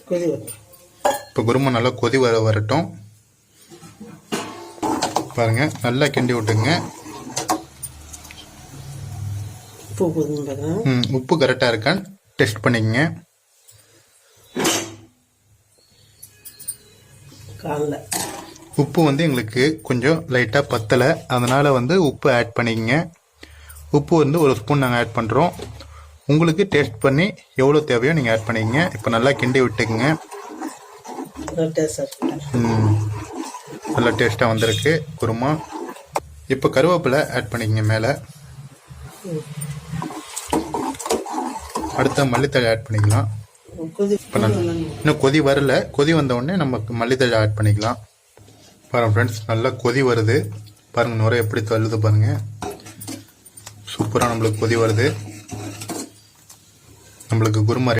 கொதி வரட்டும். இப்போ குருமா நல்லா கொதி வரட்டும். பாருங்க, நல்லா கிண்டி விட்டுங்க. உப்பு கரெக்டாக இருக்கான்னு டெஸ்ட் பண்ணிக்கங்க. உப்பு வந்து எங்களுக்கு கொஞ்சம் லைட்டாக பத்தலை, அதனால் வந்து உப்பு ஆட் பண்ணிக்கங்க. உப்பு வந்து 1 ஸ்பூன் நாங்கள் ஆட் பண்ணுறோம். உங்களுக்கு டேஸ்ட் பண்ணி எவ்வளோ தேவையோ நீங்கள் ஆட் பண்ணிக்கங்க. இப்போ நல்லா கிண்டி விட்டுக்குங்க. நல்லா டேஸ்ட்டாக வந்திருக்கு குருமா. இப்போ கருவேப்பிலை ஆட் பண்ணிக்கங்க மேலே. அடுத்த மல்லித்தழை ஆட் பண்ணிக்கலாம். இன்னும் கொதி வரல, கொதி வந்த உடனே நம்ம மல்லித்தழை ஆட் பண்ணிக்கலாம். பாருங்கள் ஃப்ரெண்ட்ஸ், நல்லா கொதி வருது. பாருங்கள் நுரை எப்படி தள்ளுது பாருங்கள். சூப்பராக நம்மளுக்கு கொதி வருது. நம்மளுக்கு குருமா